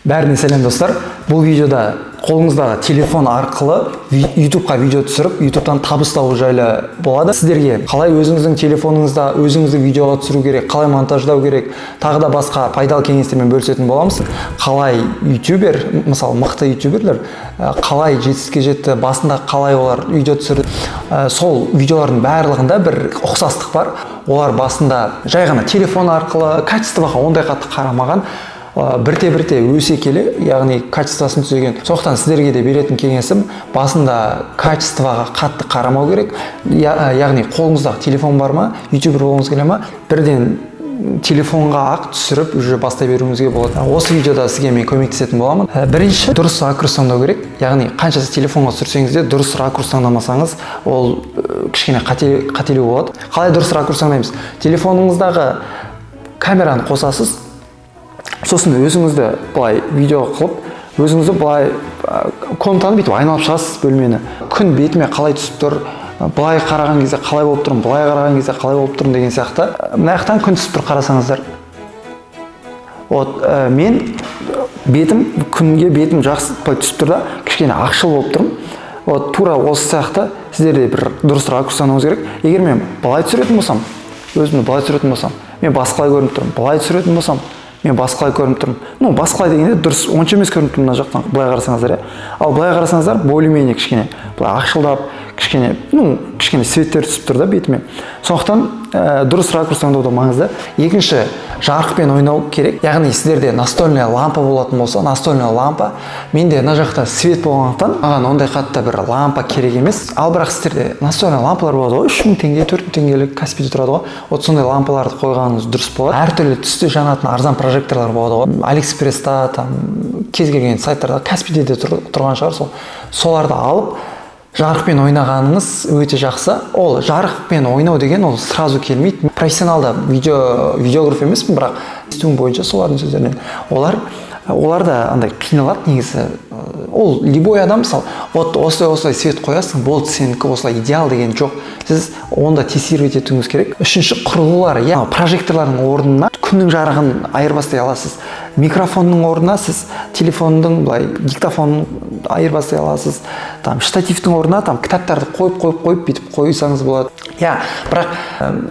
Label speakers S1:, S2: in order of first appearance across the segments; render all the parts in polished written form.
S1: Бәріне сәлем достар. Бұл видеода қолыңыздағы телефон арқылы YouTube-қа видео түсіріп, YouTube-тан табыс табу жайлы болады. Сіздерге қалай өзіңіздің телефоныңызда өзіңізді видеоға түсіру керек, қалай монтаждау керек, тағы да басқа пайдалы кеңестермен бөлісетін боламыз. Қалай ютубер, мысалы мықты ютуберлер, қалай жетістікке жетті, басында қалай олар видео түсірді. Сол видеолардың барлығында бір ұқсастық бар. Олар басында жай ғана телефон арқылы качествоға ондай қатты қарамаған, бірте-бірте өсе келе, яғни качествосын түзеген. Сондықтан сіздерге де беретін кеңесім, басында качествоға қатты қарамау керек. Яғни қолыңыздағы телефон бар ма, ютубер болғыңыз келе ма, бірден телефонға ақ түсіріп уже бастай беруіңізге болады. Осы видеода сізге мен көмектесетін боламын. Бірінші, дұрыс ракурс таңдау керек. Яғни қанша телефонға түсірсеңіз де дұрыс ракурс таңдамасаңыз, ол кішкене қателеу болады. Қалай дұрыс ракурс таңдаймыз? Телефоныңыздағы камераны қосасыз. Сосын өзіңізді былай видео қылып, өзіңізді былай комнатаны бүйтіп айналып шығасыз бөлмені. Күн бетіме қалай түсіп тұр, былай қараған кезде қалай болып тұрмын, былай қараған кезде қалай болып тұрмын деген сияқты. Мына жақтан күн түсіп тұр, қарасаңыздар. Мен күнге бетім жақсы түсіп тұр да, кішкене ақшыл болып тұрмын. Тура осы сияқты сіздерде бір дұрыс ракурс таңдауыңыз керек. Егер мен былай түсіретін болсам, өзімді былай түсіретін болсам, мен басқалай көрініп тұрмын. Былай түсіретін болсам, мен басқалай көрініп тұрмын. Басқалай дегенде дұрыс онша емес көрініп тұрмын мына жақтан, былай қарасаңыздар. Ал былай қарасаңыздар, более-менее кішкене былай ақшылдап, кішкене светтер түсіп тұр да бетіме. Сондықтан дұрыс ракурс таңдауда маңызды. Екінші, жарықпен ойнау керек. Яғни сіздерде настольная лампа болатын болса, настольная лампа, менде мына жақта свет болғандықтан, маған ондай қатты бір лампа керек емес. Ал бірақ сіздерде настольная лампалар болады ғой, 3000 теңге, 4000 теңгелік Каспиде тұрады ғой. Сондай лампаларды қойғаныңыз дұрыс болады. Әртүрлі түсте жанатын арзан прожекторлар болады ғой. Алиэкспресста, кез келген сайттарда, Каспиде де тұрған шығар, соларды алып жарықпен ойнағаныңыз өте жақсы. Ол жарықпен ойнау деген ол сразу келмейді. Профессионалда видеограф емеспін, бірақ естуім бойынша солардың сөздерінен. Олар да андай қиналады негізі. Ол любой адам, мысалы, осылай свет қоясың, болды сенікі осылай идеал деген жоқ. Сіз онда тестировать етуіңіз керек. Үшінші, құрылғылар, прожекторлардың орнына күннің жарығын айырбастай аласыз. Микрофонның орнына сіз телефонның диктофонын айырбастай аласыз. Штативтің орнына кітаптарды қойып бүйтіп қойсаңыз болады. Бірақ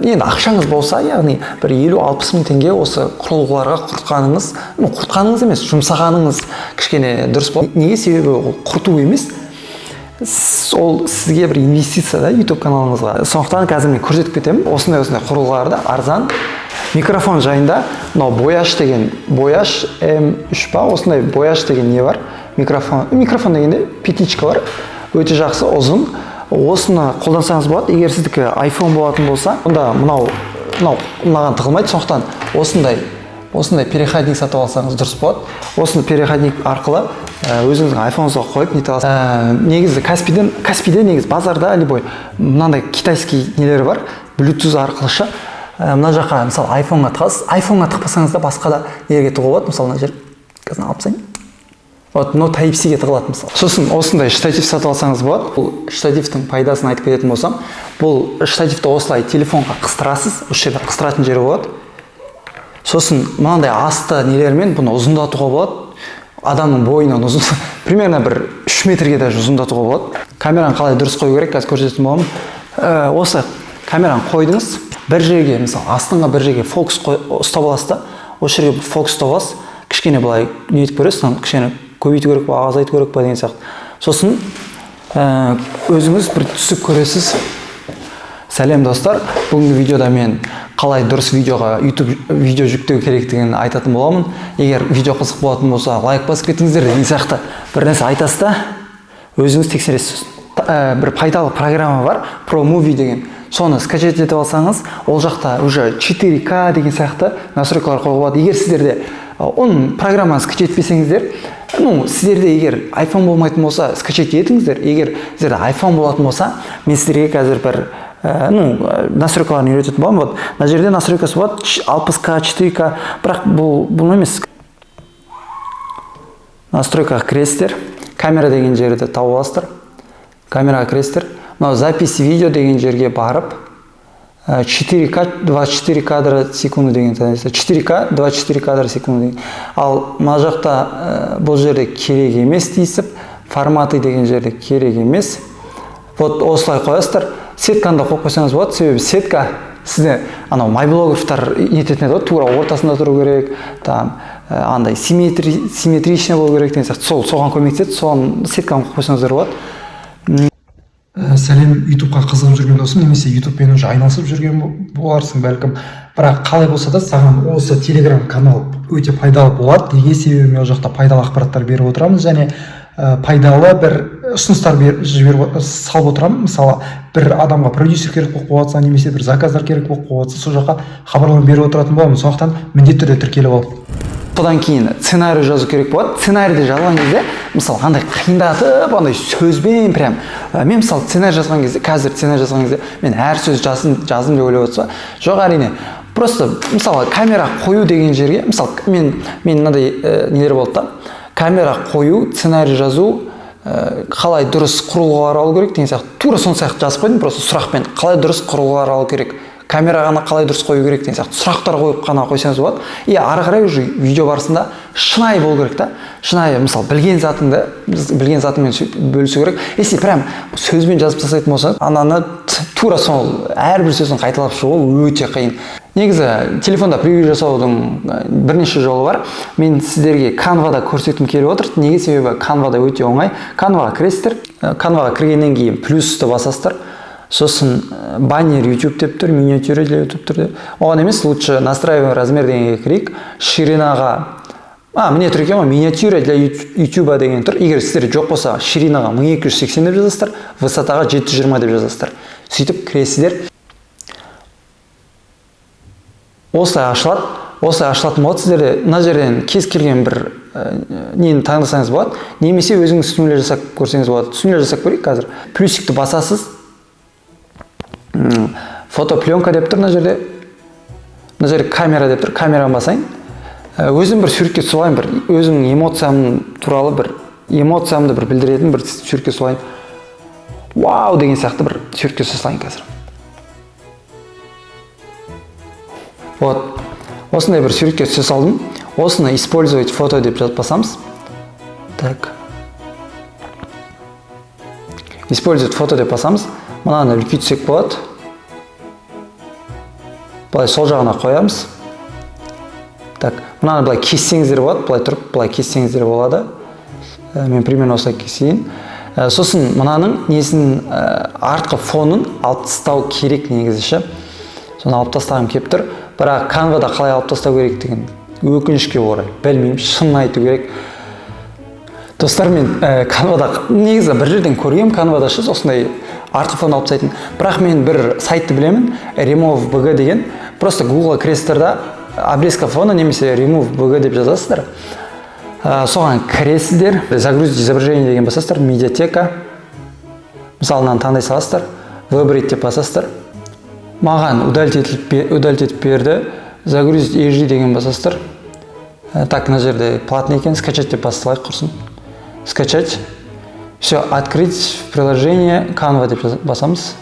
S1: енді ақшаңыз болса, яғни бір 50-60 мың теңге осы құрылғыларға құртқаныңыз емес, жұмсағаныңыз кішкене дұрыс болады. Неге? Себебі ол құрту емес, ол сізге бір инвестиция да YouTube каналыңызға. Сондықтан қазір мен көрсетіп кетемін. Осындай құрылғыларды арзан. Микрофон жайында, бояш M3 ба, осындай бояш деген не бар? Микрофон дегенде петличка бар. Өте жақсы, ұзын. Осыны қолдансаңыз болады. Егер сіздікі iPhone болатын болса, онда мынаған тығылмайды. Сондықтан осындай переходник сатып алсаңыз дұрыс болады. Осыны переходник арқылы өзіңіздің iPhone-ыңызға қойып нете аласыз. Негізі Каспиде негізі базарда любой мынандай китайский нелері бар. Bluetooth арқылы мына жаққа, мысалы, iPhone-ға тығасыз. iPhone-ға тықпасаңыз да басқа да нерге тығуға болады. Мысалы, мына жер қазір алып тастайын. Type-C-ге тығылады мысалы. Сосын осындай штатив сатып алсаңыз болады. Бұл штативтің пайдасын айтып кететін болсам, бұл штативті осылай телефонға қыстырасыз. Осы жерде қыстыратын жері болады. Сосын мынандай асты нелермен бұны ұзындатуға болады. Адамның бойынан ұзын, примерно бір 3 метрге даже ұзындатуға болады. Камераны қалай дұрыс қою керек, қазір көрсететін боламын. Осы камераны қойдыңыз, бір жерге, мысалы, астыңға бір жерге фокус ұстап аласыз да, осы жерге фокус ұстап аласыз, кішкене былай нетіп көресіз, кішкене көбейту керек па, азайту керек па деген сияқты. Сосын өзіңіз бір түсіп көресіз. Сәлем достар, бүгінгі видеода мен қалай дұрыс YouTube видео жүктеу керектігін айтатын боламын. Егер видео қызық болатын болса, лайк басып кетіңіздер деген сияқты бір нәрсе айтасыз да, өзіңіз тексересіз. Бір пайдалы программа бар, ProMovie деген. Соны скачать етіп алсаңыз, ол жақта уже 4К деген сияқты настройкалар қойуға болады. Егер сіздерде оның программаны скачать етпесеңіздер, сіздерде егер iPhone болмайтын болса, скачать етіңіздер. Егер сіздерде iPhone болатын болса, мен сіздерге қазір бір настройкаларын үйрететін боламын. Мына жерде настройкасы болады 60К, 4К, бірақ бұл емес. Настройкаға кіресіздер, камера деген жерді тауып аласыздар. Камераға кіресіздер. Запись видео деген жерге барып, 4К 24 кадра в секунду деген таңдайсыздар. 4К 24 кадр в секунду деген. Ал мына жақта бұл жерде керек емес дейсіп, форматы деген жерде керек емес. Вот осылай қоясыздар. Сетканы да қойып қойсаңыз болады, себебі сетка сізде анау майблографтар нететін еді ғой, тура ортасында тұру керек, там андай симметричный болу керек деген сияқты. Соған көмектеседі, соған сетканы қойып қойсаңыздар болады.
S2: Сәлем, ютубқа қызығып жүрген досым, немесе ютубпен уже айналысып жүрген боларсың бәлкім. Бірақ қалай болса да саған осы телеграм канал өте пайдалы болады. Неге? Себебі мен ол жақта пайдалы ақпараттар беріп отырамыз және пайдалы бір ұсыныстар салып отырамын. Мысалы, бір адамға продюсер керек болып қалса, немесе бір заказдар керек болып қалса, сол жаққа хабарлама беріп отыратын боламын. Сондықтан міндетті түрде тіркеліп ал.
S1: Содан кейін сценарий жазу керек болады. Сценарийді жазған кезде, мысалы, андай қиындатып, андай сөзбен прям. Мен мысалы сценарий жазған кезде, қазір сценарий жазған кезде, мен әр сөз жаздым деп ойлап отырса, жоқ, әрине. Просто мысалы камера қою деген жерге, мысалы мен мынандай нелер болды да. Камера қою, сценарий жазу, қалай дұрыс құрылғылар алу керек деген сияқты. Тура сол сияқты жазып қойдым, просто сұрақпен қалай дұрыс құрылғылар алу керек. Камерағаны қалай дұрыс қою керек деген сияқты сұрақтар қойып қана қойсаңыз болады. И ары қарай уже видео барысында шынайы болу керек та. Шынайы, мысалы, білген затыңмен бөлісу керек. Если прям сөзбен жазып тастайтын болсаңыз, ананы тура сол әрбір сөзін қайталап шығу өте қиын. Негізі телефонда превью жасаудың бірнеше жолы бар. Мен сіздерге Canva-да көрсеткім келіп отыр. Неге? Себебі Canva-да өте оңай. Canva-ға кіресіздер. Canva-ға кіргеннен кейін плюсты басасыздар. Сосын баннер YouTube деп тұр, миниатюра деп тұр. Оған емес, лучше настраиваем размер дегенге кірейік. Ширинаға, міне тұр екен ғой, миниатюра для YouTube деген тұр. Егер сіздер жоқ болса, ширинаға 1280 деп жазасыздар, высотаға 720 деп жазасыздар. Сөйтіп кіресіздер. Осылай ашылады. Осылай ашылатын болады. Сіздерде мына жерден кез келген бір нені таңдасаңыз болады. Немесе өзіңіз түсіндірме жасап көрсеңіз болады. Түсіндірме жасап көрейік қазір. Плюсикті басасыз. Фотопленка деп тұр мына жерде. Мына жерде камера деп тұр. Камераны басайын. Өзім бір суретке салайын, бір өзімнің эмоциям туралы бір эмоциямды бір білдіретін бір суретке салайын. Вау деген сияқты бір суретке салайын қазір. Вот. Осындай бір суретке түсе салдым. Осыны использовать фото деп жазып басамыз. Так. Использовать фото деп басамыз. Мынаны үлкейтсек болады. Былай сол жағына қоямыз. Так, мынаны былай кессеңіздер болады. Былай тұрып, былай кессеңіздер болады. Мен примерно осылай кесейін. Сосын мынаның несін артқы фонын алып тастау керек негізі. Соны алып тастағым келіп тұр. Бірақ Canva-да қалай алып тастау керек деген өкінішке орай. Білмеймін, шынын айту керек. Достар, мен Canva-да негізі бір жерден көргем, Canva-да осындай артқы фон алып тастайтын. Бірақ мен бір сайтты білемін, remove.bg деген. Просто Google-ға кіресіздер да обрезка фона немесе remove.bg деп жазасыздар. Соған кіресіздер, загрузить изображение деген басасыздар, медиатека. Мысалы, мынаны таңдай саласыздар, выбрать деп басасыздар. Маған удалить етіп берді, загрузить HD деген басасыздар. Так, мына жерде платный екен, скачать деп басылайық құрсын. Скачать. Все, открыть приложение Canva деп басамыз.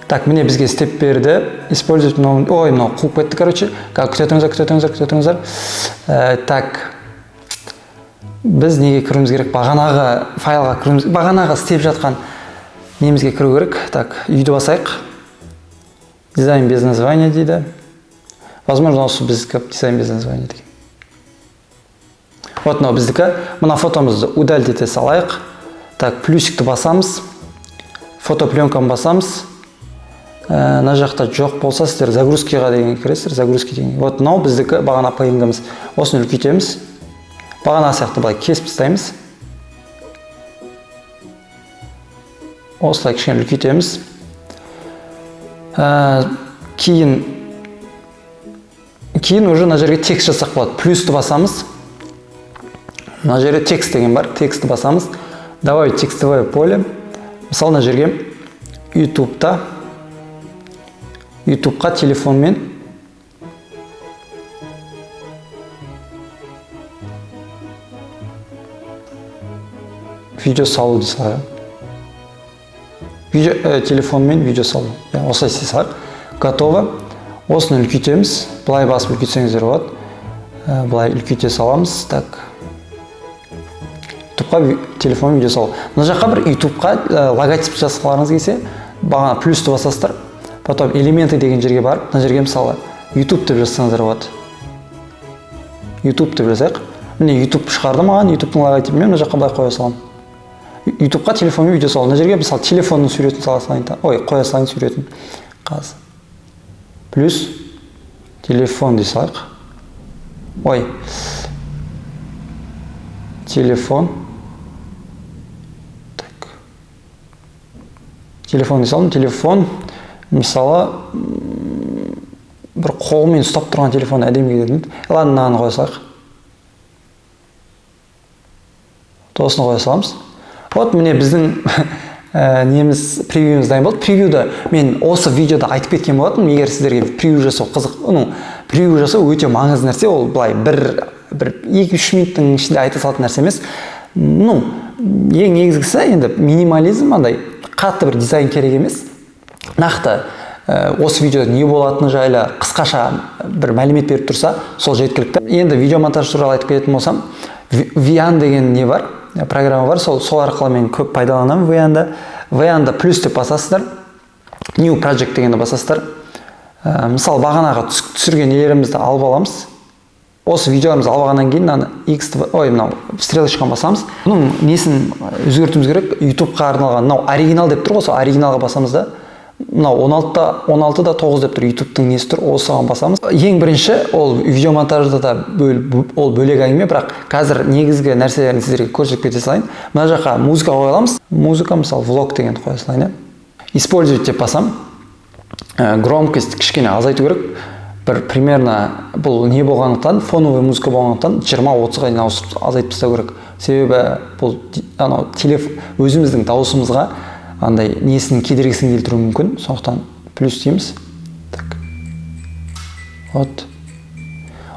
S1: Так, міне бізге степ берді. Использовать новый... Ой, мынау қуып кетті, короче. Күтетіңіздер. Так. Біз неге кіруіміз керек? Бағанағы файлға кіруіміз... Бағанағы степ жатқан немізге кіру керек. Так, үйді басайық. Дизайн без названия дейді. Возможно, осы біздікі дизайн без названия деген. Вот, мынау біздікі. Мына фотомызды удалить ете салайық. Так, плюсикті басамыз. Фотопленканы басамыз. Мына жақта жоқ болса, сіздер загрузкиға деген кіресіздер, загрузки деген. Вот, мынау біздікі бағана пейнгіміз. Осыны үлкейтеміз. Бағана сияқты былай кесіп тастаймыз. Осылай кішкене үлкейтеміз. Кейін уже мына жерге текст жасақ болады. Плюсті басамыз. Мына жерге текст деген бар. Текстті басамыз. Добавить текстовое поле. Мысалы, мына жерге YouTube'қа телефонмен видео салуды салайық. телефонмен видео салу. Осылай істей салайық. Готово. Осыны үлкейтеміз. Былай басып үлкейтсеңіздер болады. Былай үлкейте саламыз. Так. ютубқа телефон видео салу. Мына жаққа бір ютубқа логотип жасағыларыңыз келсе, бағана плюсті басасыздар. Потом элементы деген жерге барып, мына жерге мысалы YouTube деп жазсаңыздар болады. YouTube деп жазайық. Міне YouTube шығарды маған, YouTube-тың логотипімен мына жаққа былай қоя саламын. YouTube-қа телефонмен видео салу. Мына жерге мысалы телефонның суретін сала салайын. Ой, қоя салайын суретін. Қаз. Плюс телефон дей салайық. Ой. Телефон. Так. Телефон дей салдым. Телефон мысалы бір қолмен ұстап тұрған телефон әдемі келеді. Ладно, мынаны қоя салайық. Осыны қоя саламыз. Вот міне біздің неміз превьюіміз дайын болды. Превьюді мен осы видеода айтып кеткен болатынмын. Егер сіздерге превью жасау қызық, превью жасау өте маңызды нәрсе. Ол былай бір 2-3 минуттың ішінде айта салатын нәрсе емес. Ең негізгісі енді минимализм, андай қатты бір дизайн керек емес. Нақты осы видеода не болатыны жайлы қысқаша бір мәлімет беріп тұрса, сол жеткілікті. Енді видео монтаж туралы айтып кететін болсам, VN деген не бар? Программа бар, сол арқылы мен көп пайдаланамын VN-да плюс деп басасыздар, New Project дегенді басасыздар. Мысалы бағанағы түсірген нелерімізді алып аламыз. Осы видеоларымызды алып алғаннан кейін мынау стрелочканы басамыз. Бұның несін өзгертуіміз керек? YouTube-қа арналған, мынау оригинал деп тұр ғой, сол оригиналға басамыз да. Мынау 16-да 9 деп тұр, YouTube-тың несі тұр, осыған басамыз. Ең бірінші, ол видео монтажда да ол бөлек әңгіме, бірақ қазір негізгі нәрселерін сіздерге көрсетіп кете салайын. Мына жаққа музыка қоя аламыз. Музыка, мысалы, влог дегенді қоя салайын. Использовать деп басам. Громкость кішкене азайту керек. Бір примерно бұл не болғандықтан, фоновый музыка болғандықтан 20-30-ға дейін азайтып тастау керек. Себебі бұл өзіміздің дауысымызға андай несінің кедергісін келтіруі мүмкін. Сондықтан плюс дейміз. Так. Вот.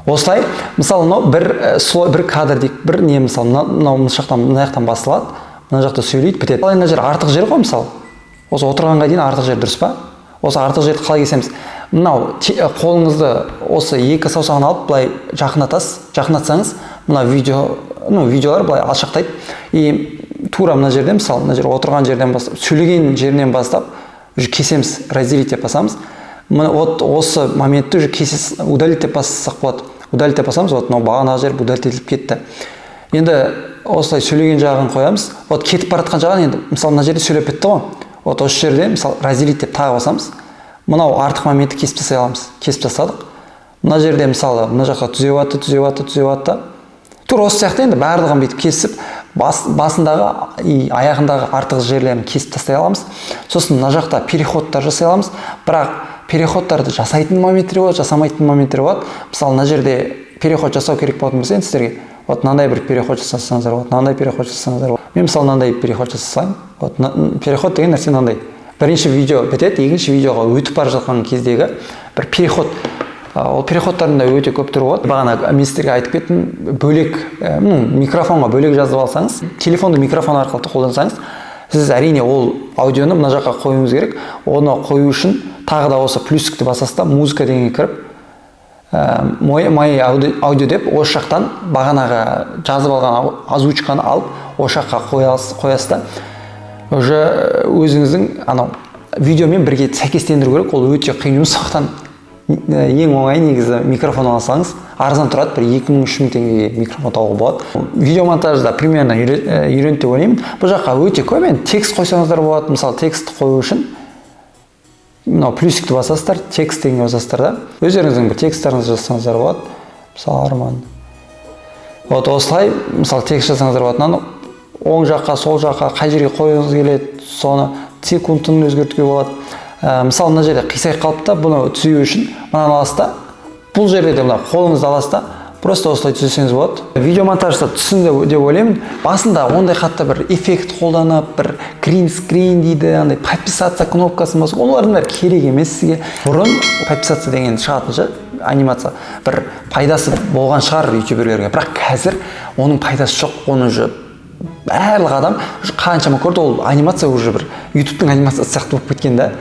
S1: Осылай, мысалы, бір кадр дейік, бір не мысалы, мына жақтан басылады, мына жақта сөйлейді, бітеді. Мына жер артық жер ғой, мысалы. Осы отырғанға дейін артық жер дұрыс па? Осы артық жерді қалай кесеміз? Мынау қолыңызды осы екі саусағын алып былай жақындатсаңыз, мына видеолар былай алшақтайды. И тура мына жерден, мысалы, мына жер отырған жерден бастап, сөйлеген жерінен бастап кесеміз, разделить деп басамыз. Осы моментті уже кесесіз, удалить деп бассақ болады. Удалить деп басамыз, вот мынау бағанағы жер удалить етіліп кетті. Енді осылай сөйлеген жағын қоямыз. Вот кетіп баратқан жағын енді, мысалы, мына жерде сөйлеп кетті ғой. Вот осы жерде, мысалы, разделить деп тағы басамыз. Мынау артық моментті кесіп тастай аламыз. Кесіп тастадық. Мына жерде, мысалы, мына жаққа түзеп. Тура осы сияқты енді барлығын бүйтіп кесіп, басындағы и аяғындағы артық жерлерін кесіп тастай аламыз. Сосын мына жақта переходтар жасай аламыз. Бірақ переходтарды жасайтын моменттер болады, жасамайтын моменттер болады. Мысалы, мына жерде переход жасау керек болатын болса, енді сіздерге вот мынандай бір переход жасасаңыздар болады, мынандай переход жасасаңыздар болады. Мен мысалы мынандай переход жасасайын. Вот переход деген нәрсе мынандай. Бірінші видео бітеді, екінші видеоға өтіп бара жатқан кездегі бір переход. Ол переходтарында өте көп түрі болады. Бағана мен сіздерге айтып кеттім, бөлек микрофонға бөлек жазып алсаңыз, телефонды микрофон арқылы қолдансаңыз, сіз әрине ол аудионы мына жаққа қоюыңыз керек. Оны қою үшін тағы да осы плюсікті басасыз да, музыка дегенге кіріп, мой аудио деп осы жақтан бағанағы жазып алған озвучканы алып, осы жаққа қоясыз да. Уже өзіңіздің видеомен бірге сәйкестендіру керек. Ол өте қиын жұмыс. Сондықтан ең оңай негізі микрофон алсаңыз, арзан тұрады, бір 2000-3000 теңгеге микрофон тауға болады. Видео монтажда примерно үйреніп деп ойлаймын. Бұл жаққа өте көп, енді текст қойсаңыздар болады. Мысалы, текст қою үшін мынау плюсикті басасыздар, текст дегенге басасыздар да. Өздеріңіздің бір тексттарыңызды жазсаңыздар болады. Мысалы, Арман. Вот осылай, мысалы, текст жазсаңыздар болады. Оң жаққа, сол жаққа, қай жерге қойыңыз келеді, соны секундын өзгертуге болады. Мысалы, мына жерде қисайып қалып та, бұны түзеу үшін мынаны аласыз да, бұл жерде де қолыңызды аласыз да, просто осылай түзесеңіз болады. Видео монтажда түсінді деп ойлаймын. Басында ондай қатты бір эффект қолданып, бір green screen дейді, андай подписаться кнопкасын басып, олардың бәрі керек емес сізге. Бұрын подписаться деген шығатынша анимация бір пайдасы болған шығар ютуберлерге, бірақ қазір оның пайдасы жоқ. Оны уже барлық адам қаншама көрді, ол анимация уже бір ютубтың анимациясы сияқты болып кеткен да.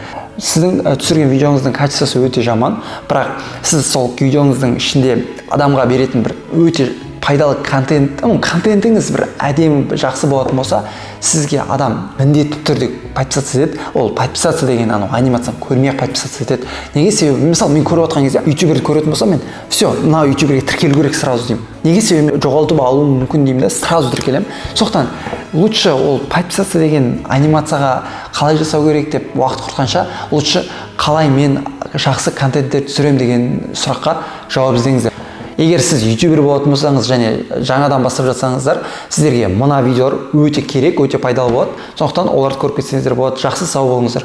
S1: Сіздің түсірген видеоңыздың качествосы өте жаман, бірақ сіз сол видеоңыздың ішінде адамға беретін бір өте пайдалы контентіңіз бір әдемі жақсы болатын болса, сізге адам міндетті түрде подписаться етеді. Ол подписаться деген анау анимацияны көрмей-ақ подписаться етеді. Неге? Себебі мысалы мен көріп отқан кезде ютуберді көретін болсам, мен все, мына ютуберге тіркелу керек сразу деймін. Неге? Себебі жоғалтып алуым мүмкін деймін да, сразу тіркелемін. Сондықтан лучше ол подписаться деген анимацияға қалай жасау керек деп уақыт құртқанша, лучше қалай мен жақсы контенттер түсіремін деген сұраққа жауап іздеңіздер. Егер сіз ютубер болатын болсаңыз және жаңадан бастап жатсаңыздар, сіздерге мына видеолар өте керек, өте пайдалы болады. Сондықтан оларды көріп кетсеңіздер болады. Жақсы, сау болыңыздар.